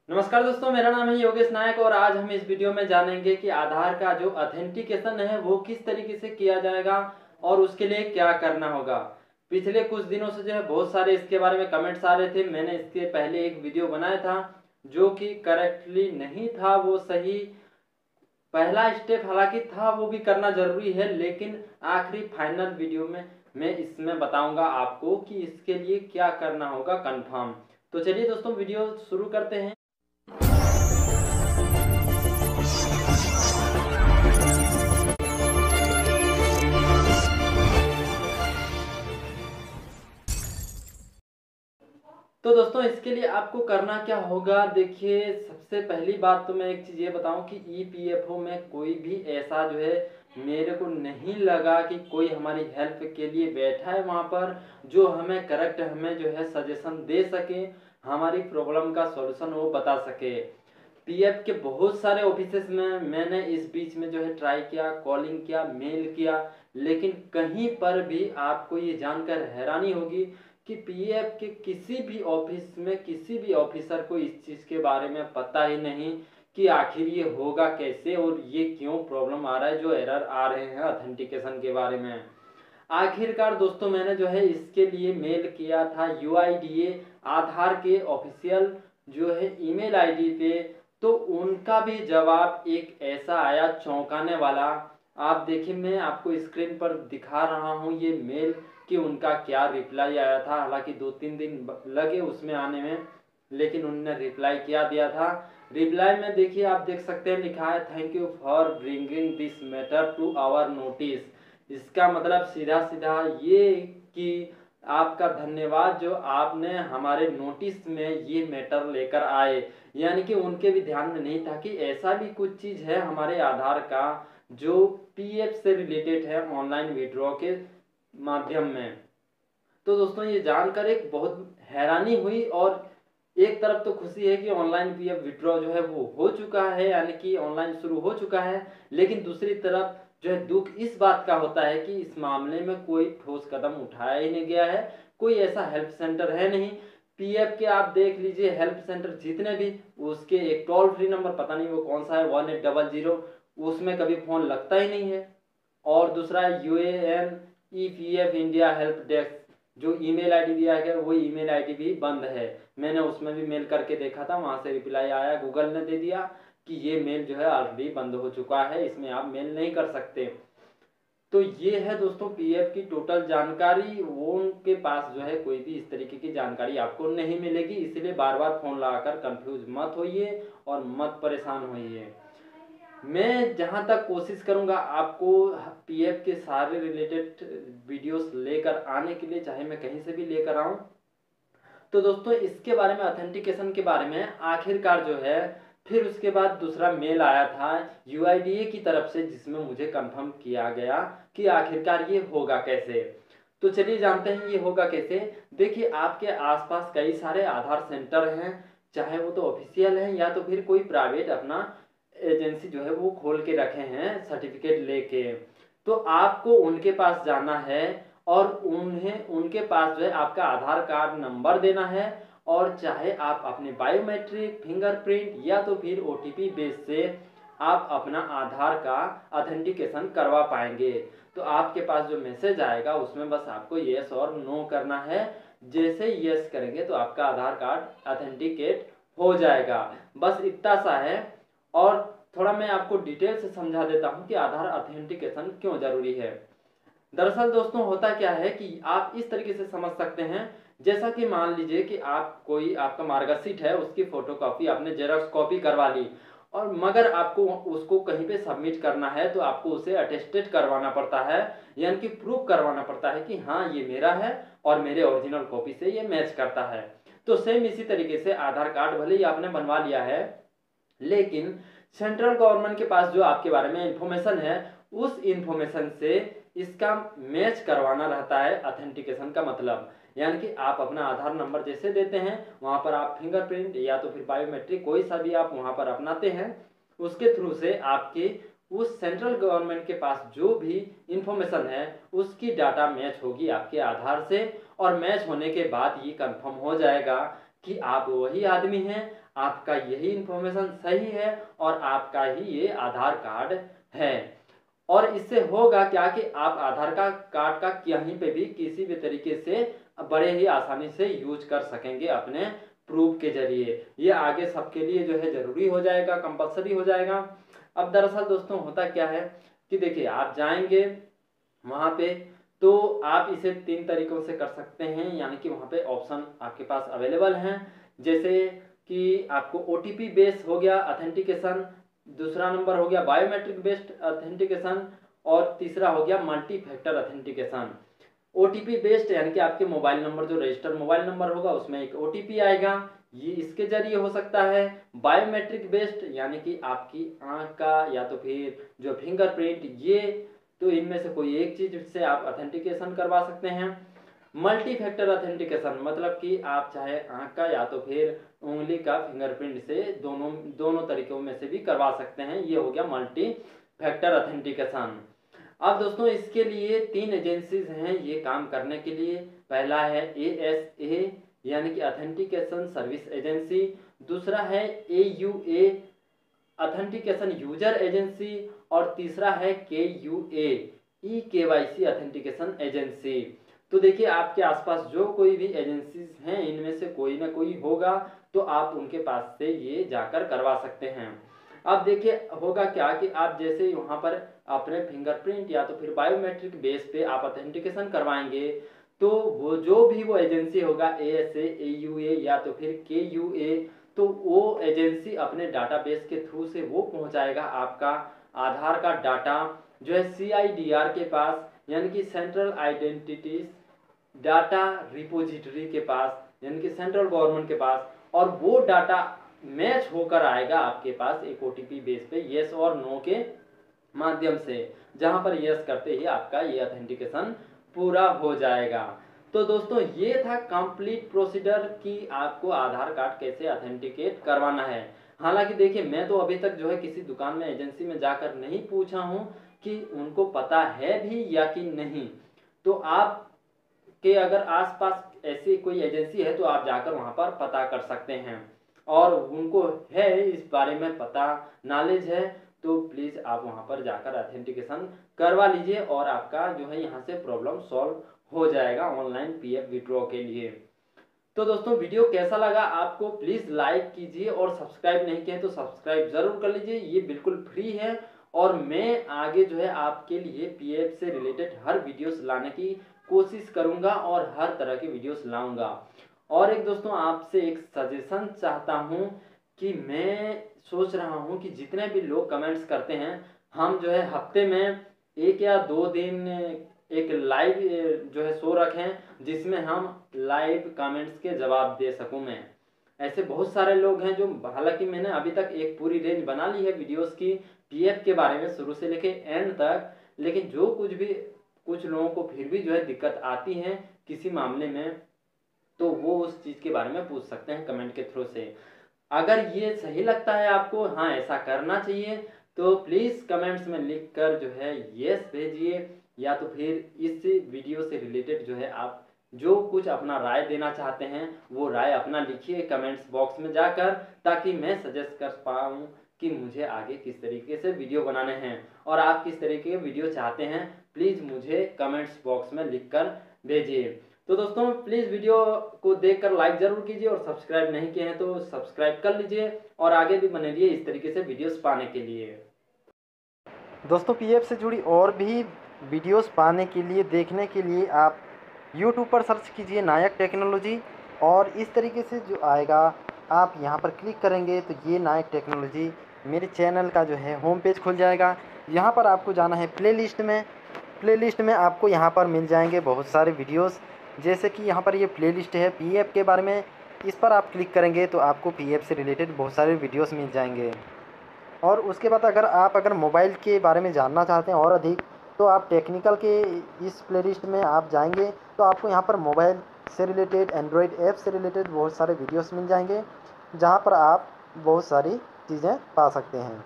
नमस्कार दोस्तों, मेरा नाम है योगेश नायक और आज हम इस वीडियो में जानेंगे कि आधार का जो ऑथेंटिकेशन है वो किस तरीके से किया जाएगा और उसके लिए क्या करना होगा। पिछले कुछ दिनों से जो है बहुत सारे इसके बारे में कमेंट्स आ रहे थे। मैंने इसके पहले एक वीडियो बनाया था जो कि करेक्टली नहीं था, वो सही पहला स्टेप हालांकि था, वो भी करना जरूरी है, लेकिन आखिरी फाइनल वीडियो में मैं इसमें बताऊंगा आपको कि इसके लिए क्या करना होगा कंफर्म। तो चलिए दोस्तों, वीडियो शुरू करते हैं। तो दोस्तों, इसके लिए आपको करना क्या होगा, देखिए सबसे पहली बात तो मैं एक चीज़ ये बताऊं कि ईपीएफओ में कोई भी ऐसा जो है मेरे को नहीं लगा कि कोई हमारी हेल्प के लिए बैठा है वहाँ पर जो हमें करेक्ट हमें जो है सजेशन दे सके, हमारी प्रॉब्लम का सॉल्यूशन वो बता सके। पीएफ के बहुत सारे ऑफिसेस में मैंने इस बीच में जो है ट्राई किया, कॉलिंग किया, मेल किया, लेकिन कहीं पर भी आपको ये जानकर हैरानी होगी कि पीएफ के किसी भी ऑफिस में किसी भी ऑफिसर को इस चीज़ के बारे में पता ही नहीं कि आखिर ये होगा कैसे और ये क्यों प्रॉब्लम आ रहा है, जो एरर आ रहे हैं ऑथेंटिकेशन के बारे में। आखिरकार दोस्तों, मैंने जो है इसके लिए मेल किया था यूआईडीए आधार के ऑफिशियल जो है ईमेल आईडी पे, तो उनका भी जवाब एक ऐसा आया चौंकाने वाला। आप देखिए, मैं आपको स्क्रीन पर दिखा रहा हूँ ये मेल कि उनका क्या रिप्लाई आया था। हालांकि 2-3 दिन लगे उसमें आने में, लेकिन उन्होंने रिप्लाई क्या दिया था। रिप्लाई में देखिए, आप देख सकते हैं लिखा है, thank you for bringing this matter to our notice. इसका मतलब सीधा सीधा ये कि आपका धन्यवाद जो आपने हमारे नोटिस में ये मैटर लेकर आए। यानी कि उनके भी ध्यान में नहीं था कि ऐसा भी कुछ चीज़ है हमारे आधार का जो पीएफ से रिलेटेड है ऑनलाइन विड्रॉ के माध्यम में। तो दोस्तों, ये जानकर एक बहुत हैरानी हुई और एक तरफ तो खुशी है कि ऑनलाइन पीएफ विड्रॉ जो है वो हो चुका है, यानी कि ऑनलाइन शुरू हो चुका है, लेकिन दूसरी तरफ जो है दुख इस बात का होता है कि इस मामले में कोई ठोस कदम उठाया ही नहीं गया है। कोई ऐसा हेल्प सेंटर है नहीं। पीएफ के आप देख लीजिए हेल्प सेंटर जितने भी, उसके एक टोल फ्री नंबर पता नहीं वो कौन सा है, 1800, उसमें कभी फोन लगता ही नहीं है। और दूसरा UAN EPF India help desk जो ईमेल आईडी दिया गया वो ईमेल आईडी भी बंद है। मैंने उसमें भी मेल करके देखा था, वहां से रिप्लाई आया, गूगल ने दे दिया कि ये मेल जो है ऑलरेडी बंद हो चुका है, इसमें आप मेल नहीं कर सकते। तो ये है दोस्तों पीएफ की टोटल जानकारी। वो उनके पास जो है कोई भी इस तरीके की जानकारी आपको नहीं मिलेगी, इसलिए बार बार फोन लगाकर कंफ्यूज मत होइए और मत परेशान होइए। मैं जहां तक कोशिश करूंगा आपको पीएफ के सारे रिलेटेड वीडियोस लेकर आने के लिए, चाहे मैं कहीं से भी लेकर आऊं। तो दोस्तों, इसके बारे में ऑथेंटिकेशन के बारे में आखिरकार जो है फिर उसके बाद दूसरा मेल आया था यूआईडीए की तरफ से, जिसमें मुझे कंफर्म किया गया कि आखिरकार ये होगा कैसे। तो चलिए जानते हैं ये होगा कैसे। देखिए, आपके आसपास कई सारे आधार सेंटर हैं, चाहे वो तो ऑफिशियल हैं या तो फिर कोई प्राइवेट अपना एजेंसी जो है वो खोल के रखे हैं सर्टिफिकेट लेके। तो आपको उनके पास जाना है और उन्हें उनके पास जो है आपका आधार कार्ड नंबर देना है, और चाहे आप अपने बायोमेट्रिक, फिंगरप्रिंट या तो फिर ओटीपी बेस से आप अपना आधार का ऑथेंटिकेशन करवा पाएंगे। तो आपके पास जो मैसेज आएगा उसमें बस आपको येस और नो करना है। जैसे येस करेंगे तो आपका आधार कार्ड ऑथेंटिकेट हो जाएगा। बस इतना सा है। और थोड़ा मैं आपको डिटेल से समझा देता हूं कि आधार ऑथेंटिकेशन क्यों जरूरी है। दरअसल दोस्तों, होता क्या है कि आप इस तरीके से समझ सकते हैं, जैसा कि मान लीजिए कि आप कोई आपका मार्कशीट है, उसकी फोटोकॉपी आपने जेरॉक्स कॉपी करवा ली, और मगर आपको उसको कहीं पे सबमिट करना है तो आपको उसे अटेस्टेड करवाना पड़ता है, यानी कि प्रूफ करवाना पड़ता है कि हाँ ये मेरा है और मेरे ओरिजिनल कॉपी से ये मैच करता है। तो सेम इसी तरीके से आधार कार्ड भले ही आपने बनवा लिया है, लेकिन सेंट्रल गवर्नमेंट के पास जो आपके बारे में इंफॉर्मेशन है उस इंफॉर्मेशन से इसका मैच करवाना रहता है ऑथेंटिकेशन का मतलब। यानी कि आप अपना आधार नंबर जैसे देते हैं, वहां पर आप फिंगरप्रिंट या तो फिर बायोमेट्रिक कोई सा भी आप वहां पर अपनाते हैं, उसके थ्रू से आपके उस सेंट्रल गवर्नमेंट के पास जो भी इंफॉर्मेशन है उसकी डाटा मैच होगी आपके आधार से, और मैच होने के बाद ये कंफर्म हो जाएगा कि आप वही आदमी हैं, आपका यही इन्फॉर्मेशन सही है और आपका ही ये आधार कार्ड है। और इससे होगा क्या कि आप आधार कार्ड का कहीं पे भी किसी भी तरीके से बड़े ही आसानी से यूज कर सकेंगे अपने प्रूफ के जरिए। ये आगे सबके लिए जो है जरूरी हो जाएगा, कंपलसरी हो जाएगा। अब दरअसल दोस्तों होता क्या है कि देखिए आप जाएंगे वहां पे तो आप इसे 3 तरीकों से कर सकते हैं, यानी कि वहां पे ऑप्शन आपके पास अवेलेबल हैं। जैसे कि आपको ओटीपी बेस्ड हो गया ऑथेंटिकेशन, दूसरा नंबर हो गया बायोमेट्रिक बेस्ड ऑथेंटिकेशन और तीसरा हो गया multi factor authentication. OTP based यानी कि आपके मोबाइल नंबर जो रजिस्टर्ड मोबाइल नंबर होगा उसमें एक ओटीपी आएगा, ये इसके जरिए हो सकता है। बायोमेट्रिक बेस्ड यानी कि आपकी आंख का या तो फिर जो फिंगरप्रिंट, ये तो इनमें से कोई एक चीज से आप ऑथेंटिकेशन करवा सकते हैं। मल्टी फैक्टर ऑथेंटिकेशन मतलब कि आप चाहे आंख का या तो फिर उंगली का फिंगरप्रिंट से दोनों तरीकों में से भी करवा सकते हैं, ये हो गया मल्टी फैक्टर ऑथेंटिकेशन। अब दोस्तों इसके लिए 3 एजेंसीज हैं ये काम करने के लिए। पहला है ASA यानी कि ऑथेंटिकेशन सर्विस एजेंसी, दूसरा है AUA ऑथेंटिकेशन यूजर एजेंसी और तीसरा है KUA KYC ऑथेंटिकेशन एजेंसी। तो देखिए आपके आसपास जो कोई भी एजेंसीज हैं इनमें से कोई ना कोई होगा, तो आप उनके पास से ये जाकर करवा सकते हैं। अब देखिए होगा क्या कि आप जैसे वहां पर अपने फिंगरप्रिंट या तो फिर बायोमेट्रिक बेस पे आप ऑथेंटिकेशन करवाएंगे, तो वो एजेंसी होगा ASA AUA या तो फिर KUA, तो वो एजेंसी अपने डाटाबेस के थ्रू से वो पहुंचाएगा आपका आधार का डाटा जो है CIDR के पास, यानी कि सेंट्रल आइडेंटिटीज डाटा रिपोजिटरी के पास, यानी कि सेंट्रल गवर्नमेंट के पास, और वो डाटा मैच होकर आएगा आपके पास एक ओटीपी बेस पे येस और नो के माध्यम से, जहां पर यस करते ही आपका ये ऑथेंटिकेशन पूरा हो जाएगा। तो दोस्तों ये था कंप्लीट प्रोसीजर कि आपको आधार कार्ड कैसे ऑथेंटिकेट करवाना है। हालांकि देखिए मैं तो अभी तक जो है किसी दुकान में एजेंसी में जाकर नहीं पूछा हूं कि उनको पता है भी या कि नहीं। तो आप के अगर आसपास ऐसी कोई एजेंसी है तो आप जाकर वहां पर पता कर सकते हैं और उनको है इस बारे में पता, नॉलेज है, तो प्लीज आप वहां पर जाकर ऑथेंटिकेशन करवा लीजिए और आपका जो है यहाँ से प्रॉब्लम सॉल्व हो जाएगा ऑनलाइन PF विड्रॉ के लिए। तो दोस्तों वीडियो कैसा लगा आपको प्लीज लाइक कीजिए और सब्सक्राइब नहीं किए तो सब्सक्राइब जरूर कर लीजिए, ये बिल्कुल फ्री है। और मैं आगे जो है आपके लिए PF से रिलेटेड हर वीडियोस लाने की कोशिश करूंगा और हर तरह के वीडियोस लाऊंगा। और एक दोस्तों आपसे एक सजेशन चाहता हूं कि मैं सोच रहा हूं कि जितने भी लोग कमेंट्स करते हैं हम जो है हफ्ते में 1 या 2 दिन एक लाइव जो है शो रखें जिसमें हम लाइव कमेंट्स के जवाब दे सकूं। मैं ऐसे बहुत सारे लोग हैं जो, हालांकि मैंने अभी तक एक पूरी रेंज बना ली है वीडियोस की PF के बारे में शुरू से लेके एंड तक, लेकिन जो कुछ लोगों को फिर भी जो है दिक्कत आती है किसी मामले में, तो वो उस चीज के बारे में पूछ सकते हैं कमेंट के थ्रू से। अगर ये सही लगता है आपको, हाँ ऐसा करना चाहिए, तो प्लीज कमेंट्स में लिख कर जो है यस भेजिए, या तो फिर इस वीडियो से रिलेटेड जो है आप जो कुछ अपना राय देना चाहते हैं वो राय अपना लिखिए कमेंट्स बॉक्स में जाकर, ताकि मैं सजेस्ट कर पाऊँ कि मुझे आगे किस तरीके से वीडियो बनाने हैं और आप किस तरीके के वीडियो चाहते हैं। प्लीज मुझे कमेंट्स बॉक्स में लिखकर भेजिए। तो दोस्तों प्लीज वीडियो को देखकर लाइक जरूर कीजिए और सब्सक्राइब नहीं किए हैं तो सब्सक्राइब कर लीजिए और आगे भी बने रहिए इस तरीके से वीडियोस पाने के लिए। दोस्तों PF से जुड़ी और भी वीडियोस पाने के लिए, देखने के लिए आप YouTube पर सर्च कीजिए नायक टेक्नोलॉजी, और इस तरीके से जो आएगा आप यहाँ पर क्लिक करेंगे तो ये नायक टेक्नोलॉजी मेरे चैनल का जो है होम पेज खुल जाएगा। यहाँ पर आपको जाना है प्लेलिस्ट में आपको यहाँ पर मिल जाएंगे बहुत सारे वीडियोस। जैसे कि यहाँ पर ये प्लेलिस्ट है PF के बारे में, इस पर आप क्लिक करेंगे तो आपको PF से रिलेटेड बहुत सारे वीडियोस मिल जाएंगे। और उसके बाद अगर मोबाइल के बारे में जानना चाहते हैं और अधिक, तो आप टेक्निकल के इस प्लेलिस्ट में आप जाएंगे तो आपको यहाँ पर मोबाइल से रिलेटेड, एंड्रॉयड ऐप से रिलेटेड बहुत सारे वीडियोस मिल जाएंगे, जहाँ पर आप बहुत सारी चीज़ें पा सकते हैं।